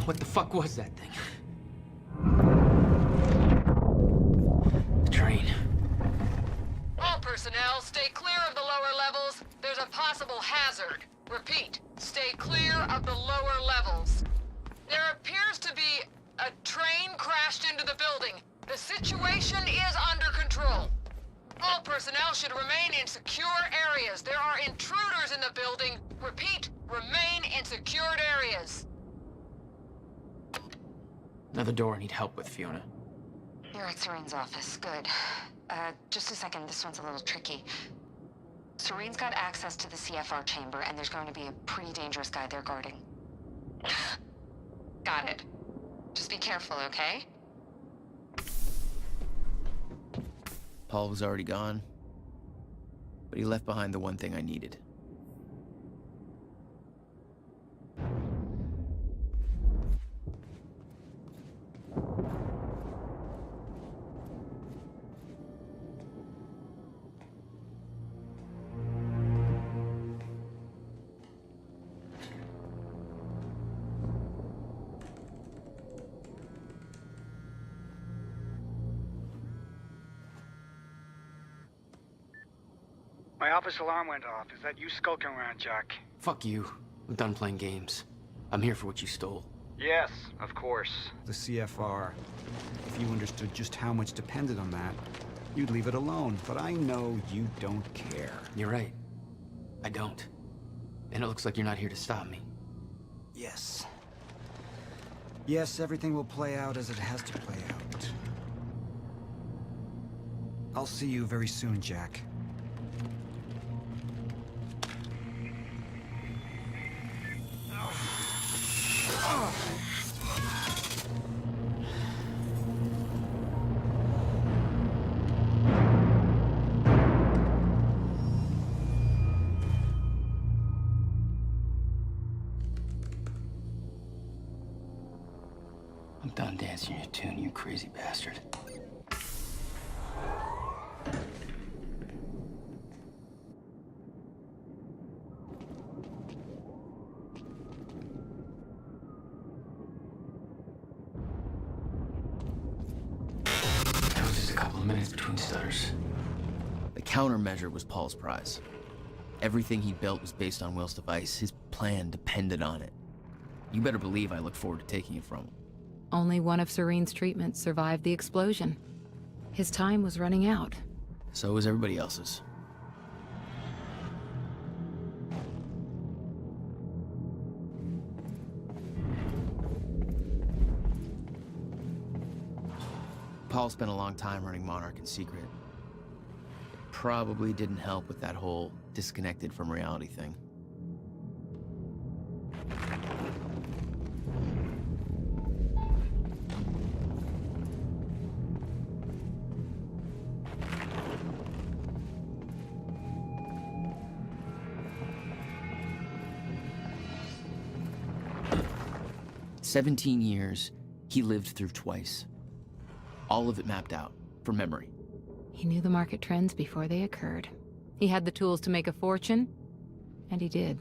What the fuck was that thing? The train. All personnel, stay clear of the lower levels. There's a possible hazard. Repeat, stay clear of the lower levels. There appears to be a train crashed into the building. The situation is under control. All personnel should remain in secure areas. There are intruders in the building. Repeat, remain in secured areas. Another door I need help with, Fiona. You're at Serene's office. Good. Just a second. This one's a little tricky. Serene's got access to the CFR chamber, and there's going to be a pretty dangerous guy there guarding. Got it. Just be careful, okay? Paul was already gone, but he left behind the one thing I needed. My office alarm went off. Is that you skulking around, Jack? Fuck you. I'm done playing games. I'm here for what you stole. Yes, of course. The CFR. If you understood just how much depended on that, you'd leave it alone. But I know you don't care. You're right. I don't. And it looks like you're not here to stop me. Yes. Yes, everything will play out as it has to play out. I'll see you very soon, Jack. I'm done dancing your tune, you crazy bastard. That was just a couple of minutes between stutters. The countermeasure was Paul's prize. Everything he built was based on Will's device. His plan depended on it. You better believe I look forward to taking it from him. Only one of Serene's treatments survived the explosion. His time was running out. So was everybody else's. Paul spent a long time running Monarch in secret. Probably didn't help with that whole disconnected from reality thing. "17 years, he lived through twice. All of it mapped out, from memory. He knew the market trends before they occurred. He had the tools to make a fortune, and he did.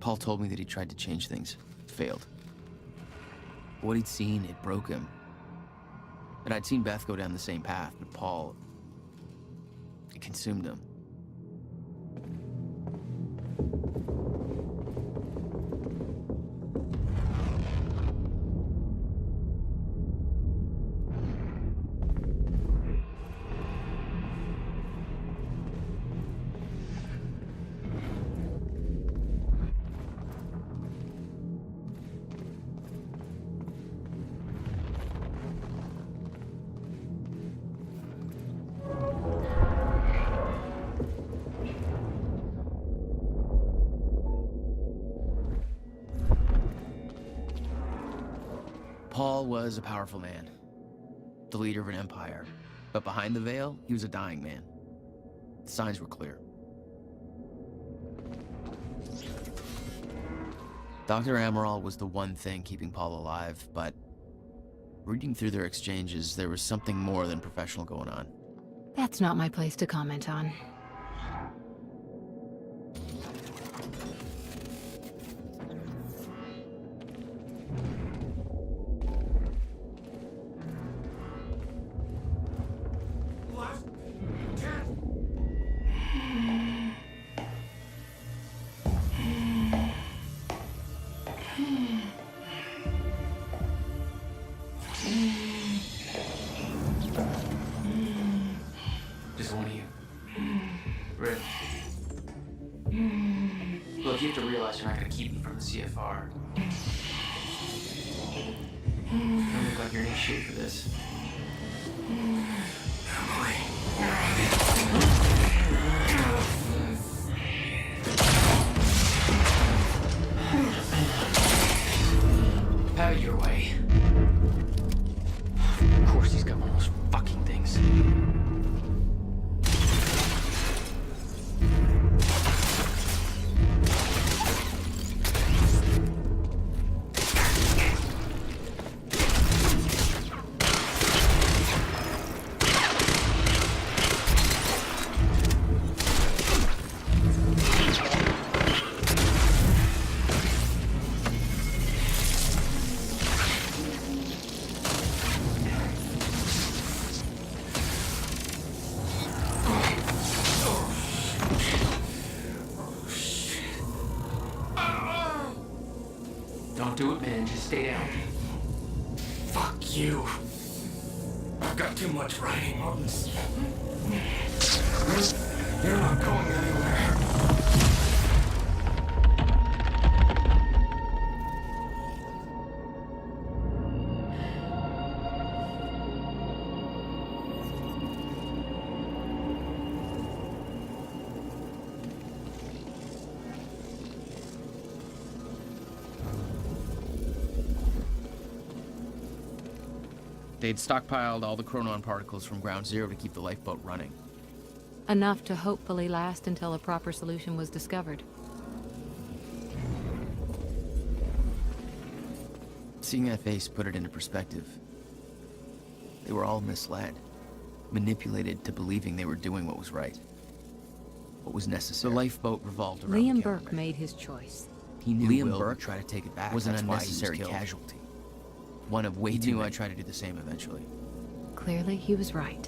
Paul told me that he tried to change things, failed. What he'd seen, it broke him. And I'd seen Beth go down the same path, but Paul, it consumed him. Paul was a powerful man, the leader of an empire, but behind the veil, he was a dying man. The signs were clear. Dr. Amaral was the one thing keeping Paul alive, but reading through their exchanges, there was something more than professional going on. That's not my place to comment on. Just one of you. Red. Look, you have to realize you're not gonna keep me from the CFR. You don't look like you're in any shape for this. Have it your way. Of course he's got one of those fucking things. Don't do it, man. Just stay down. Fuck you. I've got too much writing on this. You're not going anywhere. They'd stockpiled all the chronon particles from Ground Zero to keep the lifeboat running. Enough to hopefully last until a proper solution was discovered. Seeing that face put it into perspective. They were all misled, manipulated to believing they were doing what was right, what was necessary. The lifeboat revolved around Liam the Burke Countermeasure. made his choice. He knew Liam Will Burke would try to take it back. was an That's why he was unnecessary killed. casualty. One of way too many. I'd try to do the same eventually. Clearly, he was right.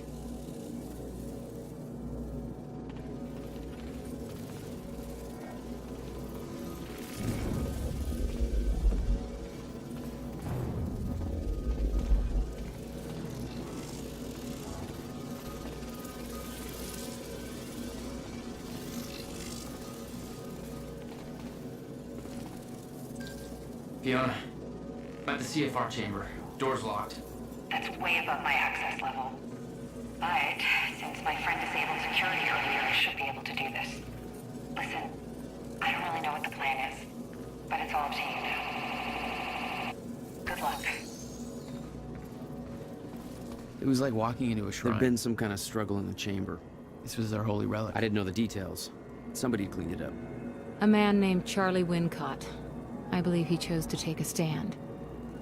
Fiona, I'm at the CFR chamber. Door's locked. That's way above my access level. But since my friend disabled security earlier, I should be able to do this. Listen, I don't really know what the plan is, but it's all up to you now. Good luck. It was like walking into a shrine. There'd been some kind of struggle in the chamber. This was their holy relic. I didn't know the details. Somebody cleaned it up. A man named Charlie Wincott. I believe he chose to take a stand.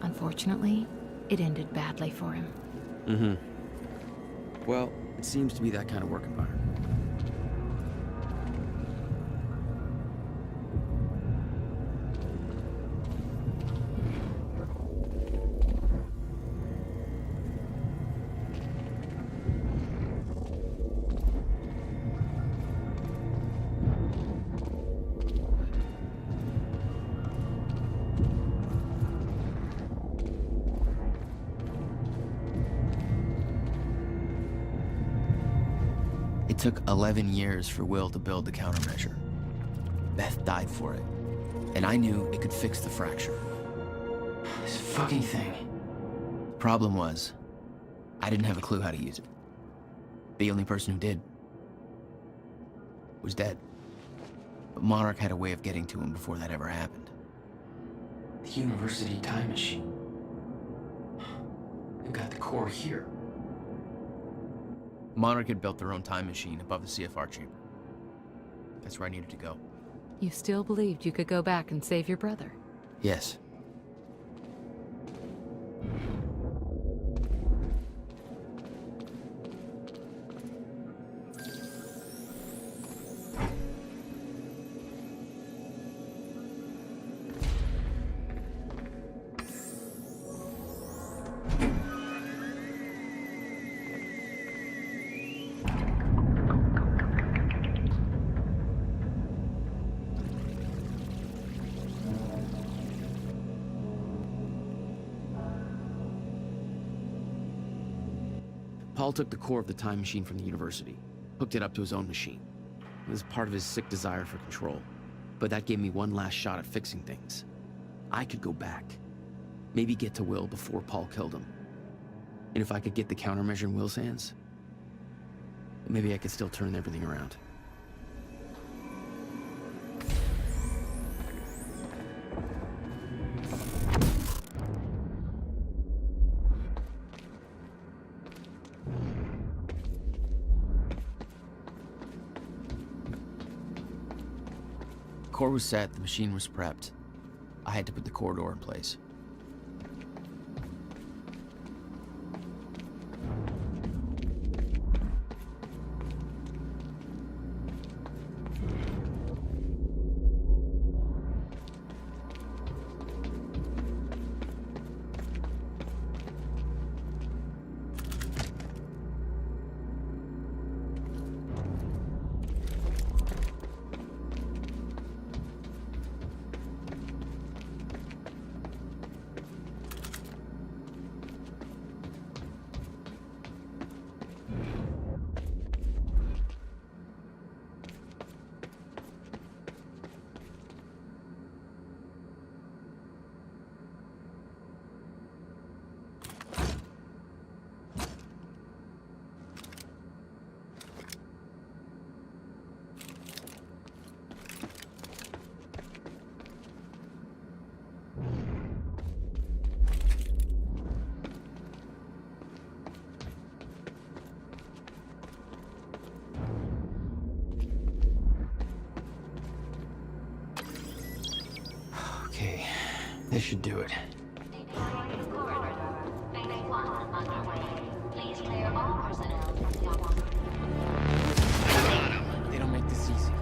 Unfortunately, it ended badly for him. Mm-hmm. Well, it seems to be that kind of work environment. It took 11 years for Will to build the countermeasure. Beth died for it, and I knew it could fix the fracture. This fucking thing. Problem was, I didn't have a clue how to use it. The only person who did was dead. But Monarch had a way of getting to him before that ever happened. The university time machine. They've got the core here. Monarch had built their own time machine above the CFR chamber. That's where I needed to go. You still believed you could go back and save your brother? Yes. Paul took the core of the time machine from the university, hooked it up to his own machine. It was part of his sick desire for control, but that gave me one last shot at fixing things. I could go back, maybe get to Will before Paul killed him. And if I could get the countermeasure in Will's hands, maybe I could still turn everything around. Core was set, the machine was prepped. I had to put the corridor in place. Okay, this should do it. They don't make this easy.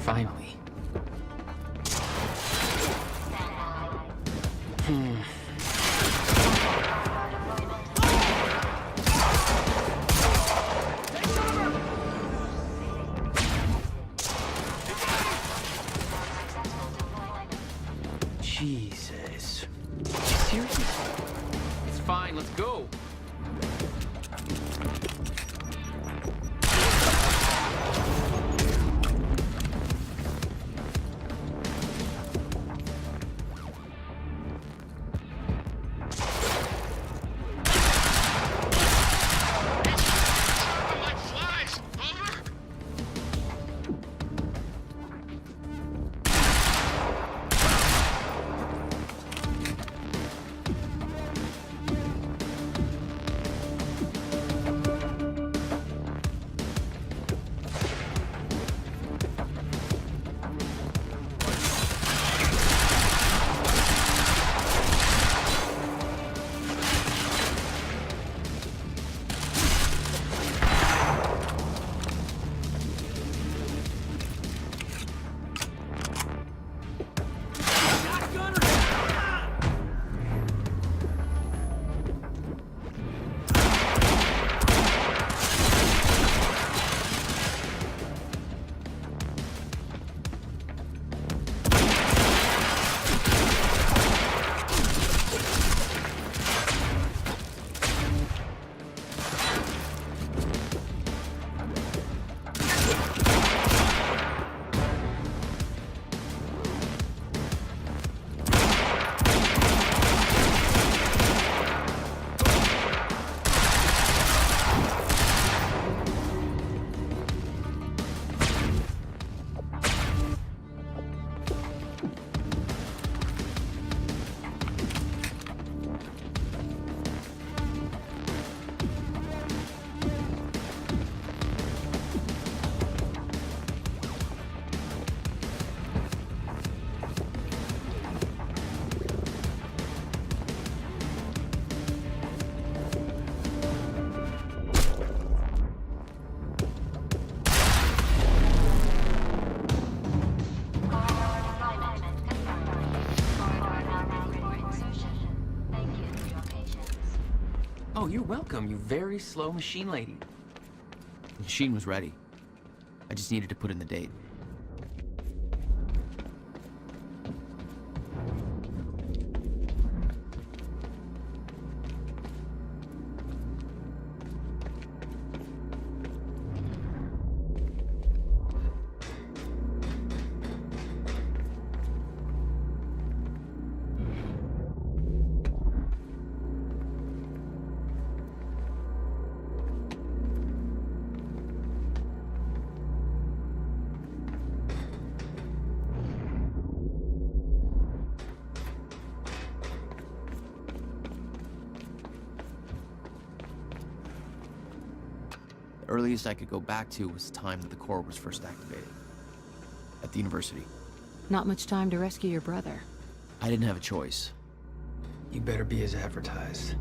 Finally. Jesus. Seriously? It's fine, let's go. Oh, you're welcome, you very slow machine lady. The machine was ready. I just needed to put in the date. The earliest I could go back to was the time that the core was first activated. At the university. Not much time to rescue your brother. I didn't have a choice. You better be as advertised.